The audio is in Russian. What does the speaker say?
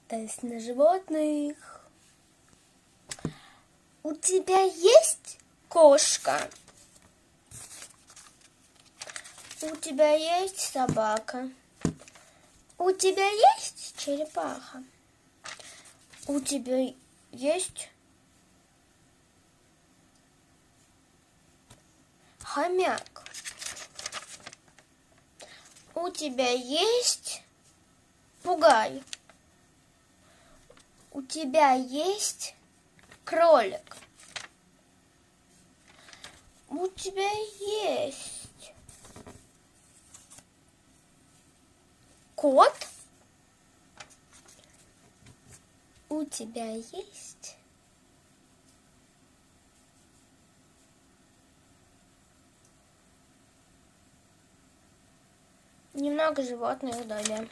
Тест на животных. У тебя есть кошка? У тебя есть собака? У тебя есть черепаха? У тебя есть хомяк? У тебя есть попугай? У тебя есть кролик? У тебя есть кот? У тебя есть немного животных в доме.